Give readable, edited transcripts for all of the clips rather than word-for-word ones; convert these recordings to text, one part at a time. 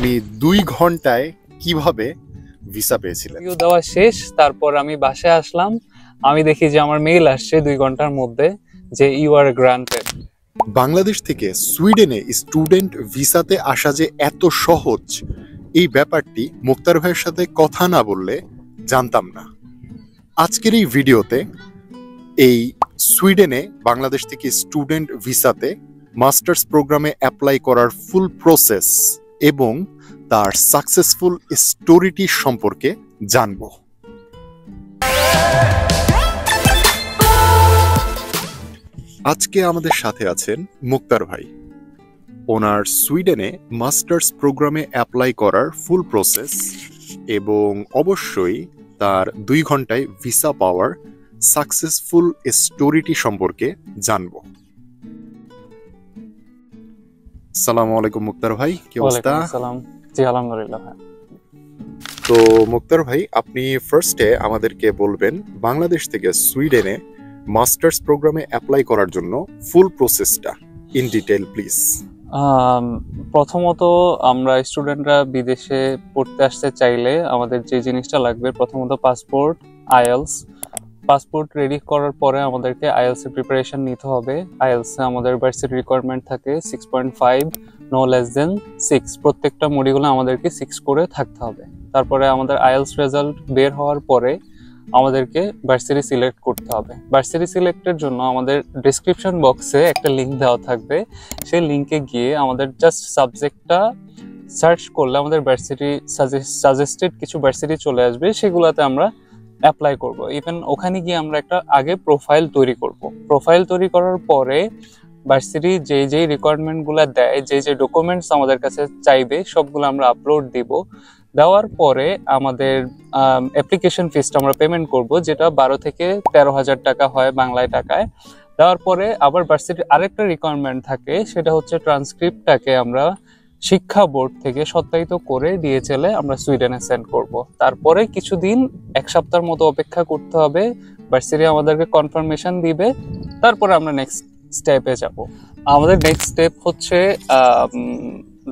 আপনি 2 ঘন্টায় কিভাবে ভিসা পেয়েছিলেন? ইন্টারভিউ দেওয়া শেষ, তারপর আমি বাসায় আসলাম। আমি দেখি যে আমার মেইল আসছে 2 ঘন্টার মধ্যে যে ইউ আর গ্রান্টেড। বাংলাদেশ থেকে সুইডেনে স্টুডেন্ট ভিসাতে আসা যে এত সহজ, এই ব্যাপারটি মুক্তার ভাইয়ের সাথে কথা না বললে জানতাম না। আজকের এই ভিডিওতে এই সুইডেনে বাংলাদেশ থেকে স্টুডেন্ট ভিসাতে মাস্টার্স প্রোগ্রামে অ্যাপ্লাই করার ফুল প্রসেস এবং তার সাকসেসফুল স্টোরিটি সম্পর্কে জানব। আজকে আমাদের সাথে আছেন মুক্তার ভাই। ওনার সুইডেনে মাস্টার্স প্রোগ্রামে অ্যাপ্লাই করার ফুল প্রসেস এবং অবশ্যই তার 2 ঘন্টায় ভিসা পাওয়ার সাকসেসফুল স্টোরিটি সম্পর্কে জানব। আসসালামু আলাইকুম মুক্তার ভাই, কি অবস্থা? আসসালাম। জি আলহামদুলিল্লাহ। তো মুক্তার ভাই, আপনি ফার্স্টে আমাদেরকে বলবেন বাংলাদেশ থেকে সুইডেনে মাস্টার্স প্রোগ্রামে অ্যাপ্লাই করার জন্য ফুল প্রসেসটা ইন ডিটেইল প্লিজ। প্রথমত আমরা স্টুডেন্টরা বিদেশে পড়তে আসতে চাইলে আমাদের যে জিনিসটা লাগবে, প্রথমত পাসপোর্ট, আইএলস। পাসপোর্ট রেডি করার পরে আমাদেরকে আইএলস এর প্রিপারেশন নিতে হবে। আইএলস এ আমাদের ভার্সিটি রিকোয়ারমেন্ট থাকে 6.5, নো লেস দেন 6। প্রত্যেকটা মডিউলে আমাদেরকে 6 করে থাকতে হবে। তারপরে আমাদের আইএলস রেজাল্ট বের হওয়ার পরে আমাদেরকে ভার্সিটি সিলেক্ট করতে হবে। ভার্সিটি সিলেক্টের জন্য আমাদের ডেসক্রিপশন বক্সে একটা লিঙ্ক দেওয়া থাকবে। সেই লিঙ্কে গিয়ে আমাদের জাস্ট সাবজেক্টটা সার্চ করলে আমাদের ভার্সিটি সাজেস্টেড কিছু ভার্সিটি চলে আসবে, সেগুলোতে আমরা অ্যাপ্লাই করব। ইভেন ওখানে গিয়ে আমরা একটা আগে প্রোফাইল তৈরি করব। প্রোফাইল তৈরি করার পরে ভার্সিটি যেই রিকোয়ারমেন্টগুলো দেয়, যে ডকুমেন্টস আমাদের কাছে চাইবে, সবগুলো আমরা আপলোড দিব। দেওয়ার পরে আমাদের অ্যাপ্লিকেশন ফিসটা আমরা পেমেন্ট করব, যেটা 12 থেকে 13,000 টাকা হয় বাংলায় টাকায়। দেওয়ার পরে আবার ভার্সিটির আরেকটা রিকোয়ারমেন্ট থাকে, সেটা হচ্ছে ট্রান্সক্রিপ্টটাকে আমরা শিক্ষা বোর্ড থেকে সত্যায়িত করে ডিএচএলে আমরা সুইডেনে সেন্ড করব। তারপরে কিছুদিন, 1 সপ্তাহের মতো অপেক্ষা করতে হবে। ভার্সিটি আমাদেরকে কনফার্মেশন দিবে, তারপরে আমরা নেক্সট স্টেপে যাব। আমাদের নেক্সট স্টেপ হচ্ছে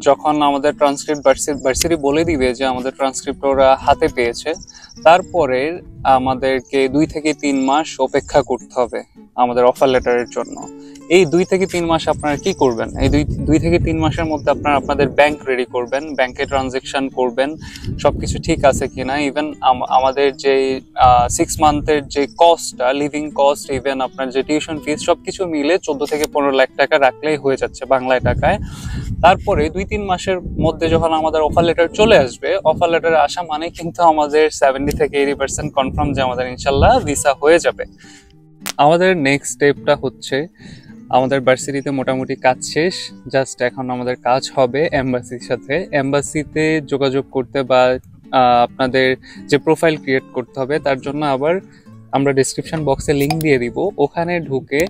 যখন আমাদের ট্রান্সক্রিপ্ট ভার্সিটি বলে দিবে যে আমাদের ট্রান্সক্রিপ্ট ওরা হাতে পেয়েছে, তারপরে আমাদেরকে 2 থেকে 3 মাস অপেক্ষা করতে হবে আমাদের অফার লেটারের জন্য। এই 2 থেকে 3 মাস আপনারা কি করবেন? এই 2 থেকে 3 মাসের মধ্যে আপনারা আপনাদের ব্যাংক রেডি করবেন, ব্যাংকে ট্রানজেকশন করবেন সবকিছু ঠিক আছে কিনা। ইভেন আমাদের যে 6 মান্থের যে কস্টটা, লিভিং কস্ট, ইভেন আপনার যে টিউশন ফিস, সবকিছু মিলে 14 থেকে 15 লাখ টাকা রাখলেই হয়ে যাচ্ছে বাংলায় টাকায়। তারপরে 2-3 মাসের মধ্যে যখন আমাদের অফার লেটার চলে আসবে, অফার লেটারে আসা মানে কিন্তু আমাদের 70 থেকে 80% কনফার্ম যে আমাদের ইনশাল্লাহ ভিসা হয়ে যাবে। আমাদের নেক্সট স্টেপটা হচ্ছে, আমাদের ভার্সিটিতে মোটামুটি কাজ শেষ, জাস্ট এখন আমাদের কাজ হবে এমবাসির সাথে। এমবাসিতে যোগাযোগ করতে বা আপনাদের যে প্রোফাইল ক্রিয়েট করতে হবে, তার জন্য আবার আমরা ডেসক্রিপশন বক্সে লিঙ্ক দিয়ে দিব। ওখানে ঢুকে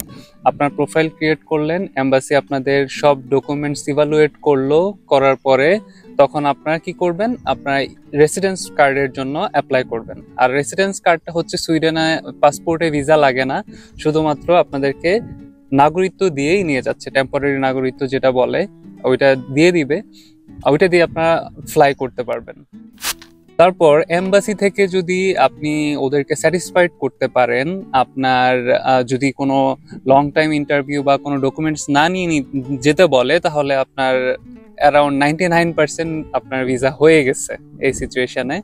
আপনার প্রোফাইল ক্রিয়েট করলেন, এমবাসি আপনাদের সব ডকুমেন্টস ইভালুয়েট করলো, করার পরে তখন আপনারা কি করবেন, আপনার রেসিডেন্স কার্ডের জন্য অ্যাপ্লাই করবেন। আর রেসিডেন্স কার্ডটা হচ্ছে সুইডেনে পাসপোর্টে ভিসা লাগে না, শুধুমাত্র আপনাদেরকে নাগরিকত্ব দিয়েই নিয়ে যাচ্ছে, টেম্পোরারি নাগরিকত্ব যেটা বলে, ওইটা দিয়ে দিবে। ওইটা দিয়ে আপনারা ফ্লাই করতে পারবেন। তারপর এমবাসি থেকে যদি আপনি ওদেরকে স্যাটিসফাইড করতে পারেন, আপনার যদি কোনো লং টাইম ইন্টারভিউ বা কোনো ডকুমেন্টস না নিয়ে যেতে বলে, তাহলে আপনার অ্যারাউন্ড 99% আপনার ভিসা হয়ে গেছে এই সিচুয়েশনে।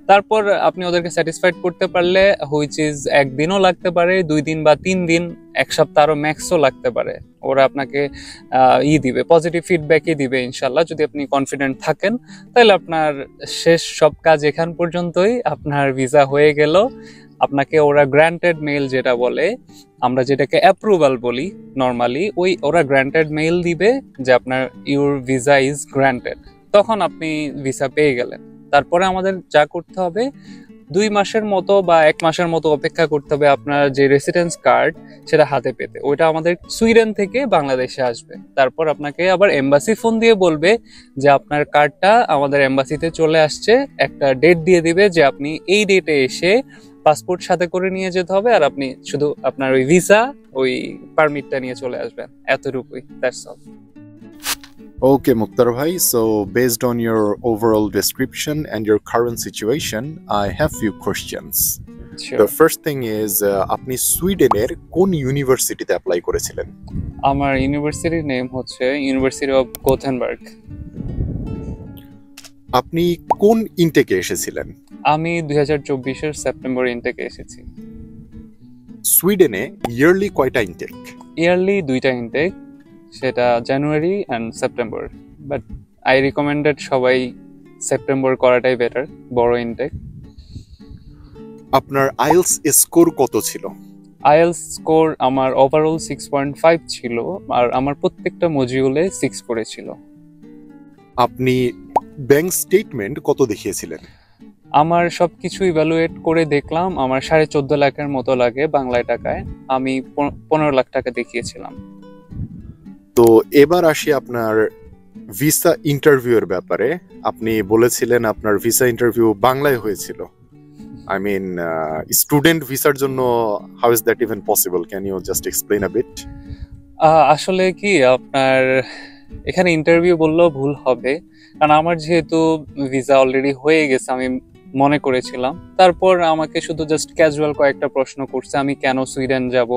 তারপর আপনি ওদেরকে স্যাটিসফাইড করতে পারলে, হুইচ ইজ 1 দিনও লাগতে পারে, 2 দিন বা 3 দিন, 1 সপ্তাহ আরো ম্যাক্সও লাগতে পারে। ওরা আপনাকে দিবে, পজিটিভ ফিডব্যাকই দিবে ইনশাল্লাহ। যদি আপনি কনফিডেন্ট থাকেন, তাহলে আপনার শেষ সব কাজ এখান পর্যন্তই, আপনার ভিসা হয়ে গেল। আপনাকে ওরা গ্র্যান্টেড মেইল যেটা বলে, আমরা যেটাকে অ্যাপ্রুভাল বলি নর্মালি, ওরা গ্র্যান্টেড মেইল দিবে যে আপনার ইউর ভিসা ইজ গ্র্যান্টেড। তখন আপনি ভিসা পেয়ে গেলেন। তারপরে আমাদের যা করতে হবে, 2 মাসের মতো বা 1 মাসের মতো অপেক্ষা করতে হবে আপনার যে রেসিডেন্স কার্ড সেটা হাতে পেতে। ওইটা আমাদের সুইডেন থেকে বাংলাদেশে আসবে। তারপর আপনাকে আবার এমবাসি ফোন দিয়ে বলবে যে আপনার কার্ডটা আমাদের এমবাসিতে চলে আসছে, একটা ডেট দিয়ে দিবে যে আপনি এই ডেটে এসে পাসপোর্ট সাথে করে নিয়ে যেতে হবে, আর আপনি শুধু আপনার ওই ভিসা, ওই পারমিটটা নিয়ে চলে আসবেন। এতটুকুই, that's all. Okay, Mukhtar bhai. So, based on your overall description and your current situation, I have few questions. The Sure. first thing is, আপনি সুইডেনের কোন ইউনিভার্সিটিতে অ্যাপ্লাই করেছিলেন? আমার ইউনিভার্সিটির নেম হচ্ছে ইউনিভার্সিটি অফ গোথেনবার্গ। আপনি কোন ইনটেকে এসেছিলেন? আমি 2024-এর সেপ্টেম্বর ইনটেকে এসেছি। সুইডেনে ইয়ারলি কয়টা ইনটেক? ইয়ারলি 2টা ইনটেক, সেটা জানুয়ারি and September, but I recommended সবাই সেপ্টেম্বর করাটাই বেটার, বড় ইনটেক। আপনার আইএলস স্কোর কত ছিল? আইএলস স্কোর আমার ওভারঅল 6.5 ছিল, আর আমার প্রত্যেকটা মডিউলে 6 করেছিল। আপনি ব্যাংক স্টেটমেন্ট কত দেখিয়েছিলেন? আমার সবকিছু ইভ্যালুয়েট করে দেখলাম আমার 14.5 লাখের মতো লাগে বাংলায় টাকায়, আমি 15 লাখ টাকা দেখিয়েছিলাম। তো এবার আসি আপনার ভিসা ইন্টারভিউয়ের ব্যাপারে। আপনি বলেছিলেন আপনার ভিসা ইন্টারভিউ বাংলায় হয়েছিল। I mean, student ভিসার জন্য how is that even possible? Can you just explain a bit? আসলে কি আপনার এখানে ইন্টারভিউ বললেও ভুল হবে, কারণ আমার যেহেতু ভিসা অলরেডি হয়ে গেছে আমি মনে করেছিলাম। তারপর আমাকে শুধু জাস্ট ক্যাজুয়াল কয়েকটা প্রশ্ন করছে, আমি কেন সুইডেন যাব,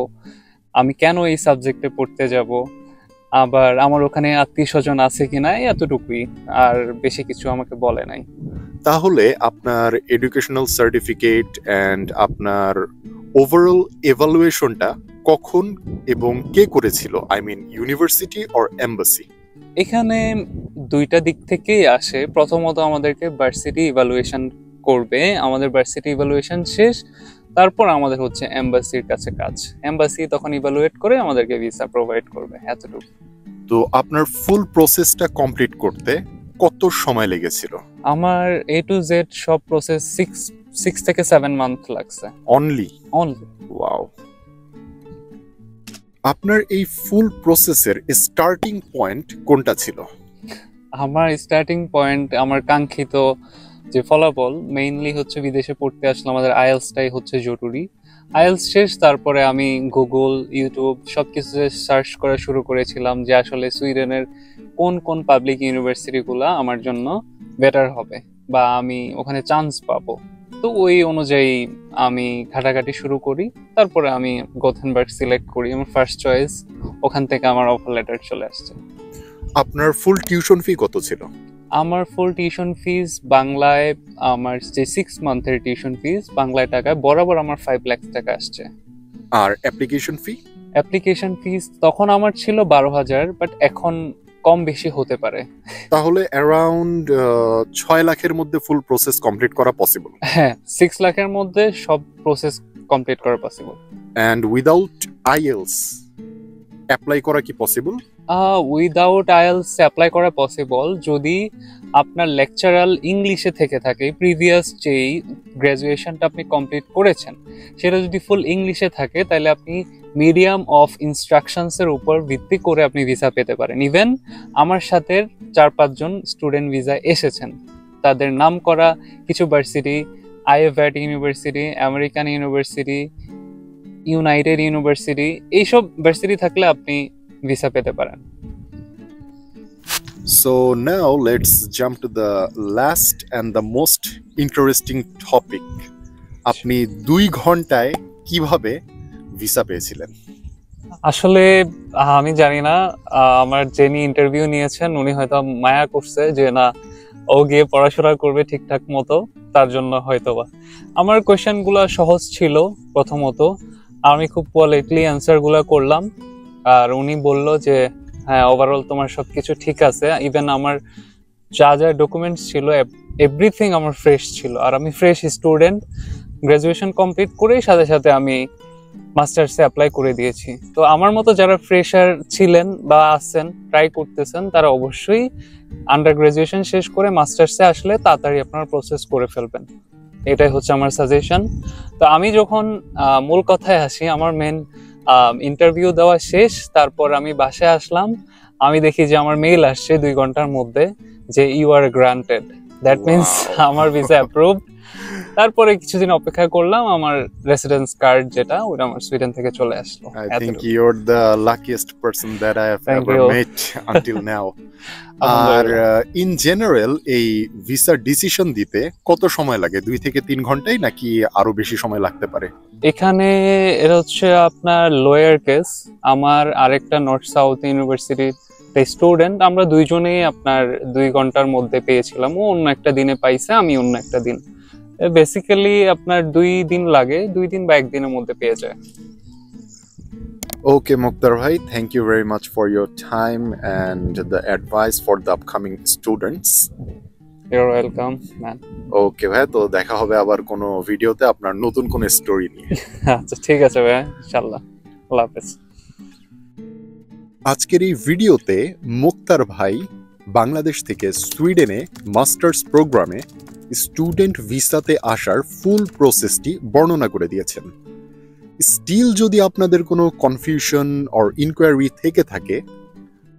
আমি কেন এই সাবজেক্টে পড়তে যাব, আবার আমার ওখানে আত্মীয় স্বজন আছে কিনা, এতটুকুই, আর বেশি কিছু আমাকে বলে নাই। তাহলে আপনার এডুকেশনাল সার্টিফিকেট এন্ড আপনার ওভারঅল এভালুয়েশনটা কখন এবং কে করেছিল? I mean university or embassy? এখানে 2টা দিক থেকেই আসে। প্রথমত আমাদেরকে ভার্সিটি ইভালুয়েশন করবে, আমাদের ভার্সিটি ইভালুয়েশন শেষ, তারপর আমাদের হচ্ছে এমবাসির কাছে কাজ। এমবাসি তখন ইভালুয়েট করে আমাদেরকে ভিসা প্রোভাইড করবে, এতটুকু। তো আপনার ফুল প্রসেসটা কমপ্লিট করতে কত সময় লেগেছিল? আমার এ টু জেড সব প্রসেস 6 থেকে 7 মান্থ লাগছে অনলি? অনলি। ওয়াও। আপনার এই ফুল প্রসেসের স্টার্টিং পয়েন্ট কোনটা ছিল? আমার স্টার্টিং পয়েন্ট আমার কাঙ্ক্ষিত যে ফলাফল, মেইনলি হচ্ছে বিদেশে পড়তে আসলে আমাদের আইএলসটাই হচ্ছে জরুরি। আইএলস শেষ, তারপরে আমি গুগল, ইউটিউব সবকিছু সার্চ করা শুরু করেছিলাম যে আসলে সুইডেনের কোন কোন পাবলিক ইউনিভার্সিটিগুলো আমার জন্য বেটার হবে বা আমি ওখানে চান্স পাবো। তো ওই অনুযায়ী আমি ঘাটাঘাটি শুরু করি, তারপরে আমি গোথেনবার্গ সিলেক্ট করি আমার ফার্স্ট চয়েস। ওখান থেকে আমার অফার লেটার চলে আসছে। আপনার ফুল টিউশন ফি কত ছিল? আমার ফুল টিউশন ফিস বাংলায়, আমার যে 6 মান্থের টিউশন ফিস বাংলায় টাকায় বরাবর আমার 5 লাখ টাকা আসছে। আর অ্যাপ্লিকেশন ফি? অ্যাপ্লিকেশন ফিস তখন আমার ছিল 12,000, বাট এখন কম বেশি হতে পারে। তাহলে অ্যারাউন্ড 6 লাখের মধ্যে ফুল প্রসেস কমপ্লিট করা পসিবল? হ্যাঁ, 6 লাখের মধ্যে সব প্রসেস কমপ্লিট করা possible. And without IELTS apply করা কি পসিবল? উইদাউট আইএলস অ্যাপ্লাই করা পসিবল যদি আপনার লেকচারাল ইংলিশে থেকে থাকে। প্রিভিয়াস যেই গ্র্যাজুয়েশনটা আপনি কমপ্লিট করেছেন সেটা যদি ফুল ইংলিশে থাকে, তাহলে আপনি মিডিয়াম অফ ইনস্ট্রাকশনসের উপর ভিত্তি করে আপনি ভিসা পেতে পারেন। ইভেন আমার সাথে 4-5 জন স্টুডেন্ট ভিসা এসেছেন, তাদের নাম করা কিছু varsity, IUBAT university, American university, United university, এইসব ভার্সিটি থাকলে আপনি ভিসা পেতে পারেন। So now let's jump to the last and the most interesting topic. আপনি 2 ঘন্টায় কিভাবে ভিসা পেয়েছিলেন? আসলে আমি জানি না, আমার যিনি ইন্টারভিউ নিয়েছেন উনি হয়তো মায়া করছে যে না ও গিয়ে পড়াশোনা করবে ঠিকঠাক মতো, তার জন্য হয়তোবা। আমার কোয়েশ্চেন গুলা সহজ ছিল। প্রথমত আমি খুব পলিটলি অ্যান্সার গুলা করলাম, আর উনি বলল যে হ্যাঁ ওভারঅল তোমার সবকিছু ঠিক আছে। ইভেন আমার যা যা ডকুমেন্টস ছিল এভরিথিং আমার ফ্রেশ ছিল, আর আমি ফ্রেশ স্টুডেন্ট, গ্রাজুয়েশন কমপ্লিট করেই সাথে সাথে আমি মাস্টার্সে অ্যাপ্লাই করে দিয়েছি। তো আমার মতো যারা ফ্রেশার ছিলেন বা আছেন, ট্রাই করতেছেন, তারা অবশ্যই আন্ডার গ্রাজুয়েশন শেষ করে মাস্টার্সে আসলে তাড়াতাড়ি আপনার প্রসেস করে ফেলবেন, এটাই হচ্ছে আমার সাজেশন। তো আমি যখন মূল কথায় আসি, আমার মেন ইন্টারভিউ দেওয়া শেষ, তারপর আমি বাসায় আসলাম, আমি দেখি যে আমার মেইল আসছে 2 ঘন্টার মধ্যে যে you are granted, that means আমার ভিসা অ্যাপ্রুভড। তারপরে কিছুদিন অপেক্ষা করলাম, আমার রেসিডেন্স কার্ড যেটা ওটা আমার সুইডেন থেকে চলে আসলো। I think you're the luckiest person that I have Thank ever you. met until now. আর আলহামদুলিল্লাহ। ইন জেনারেল এই ভিসা ডিসিশন দিতে কত সময় লাগে? 2 থেকে 3 ঘন্টায় নাকি আরো বেশি সময় লাগতে পারে? এখানে এটা হচ্ছে আপনার লোয়ার কেস। আমার আরেকটা নর্থ সাউথ ইউনিভার্সিটির স্টুডেন্ট, আমরা দুইজনেই আপনার 2 ঘন্টার মধ্যে পেয়েছিলাম। ও অন্য একটা দিনে পাইছে, আমি অন্য একটা দিন। বেসিক্যালি আপনার 2 দিন লাগে, 2 দিন বা 1 দিনের মধ্যে পেয়ে যায়। Okay, Mukhtar bhai, thank you very much for your time and the advice for the upcoming students. You're welcome, man. ওকে ভাই, তো দেখা হবে আবার কোনো ভিডিওতে আপনার নতুন কোনো স্টোরি নিয়ে। আচ্ছা ঠিক আছে ভাই, ইনশাআল্লাহ। আল্লাহ হাফেজ। আজকের এই ভিডিওতে মুক্তার ভাই বাংলাদেশ থেকে সুইডেনে মাস্টার্স প্রোগ্রামে স্টুডেন্ট ভিসাতে আসার ফুল প্রসেসটি বর্ণনা করে দিয়েছেন। স্টিল যদি আপনাদের কোনো কনফিউশন অর ইনকোয়ারি থেকে থাকে,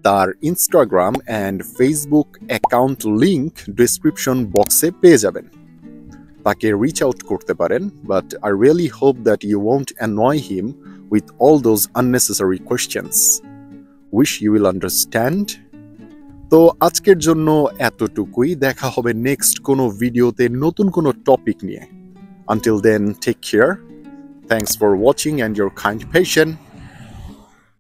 তার Instagram and Facebook account link description বক্সে পেয়ে যাবেন। তাকে রিচ আউট করতে পারেন, but I really hope that you won't annoy him with all those unnecessary questions. Wish you will understand. তো আজকের জন্য এতটুকুই, দেখা হবে নেক্সট কোনো ভিডিওতে নতুন কোনো টপিক নিয়ে। Until then, take care. Thanks for watching and your kind patience.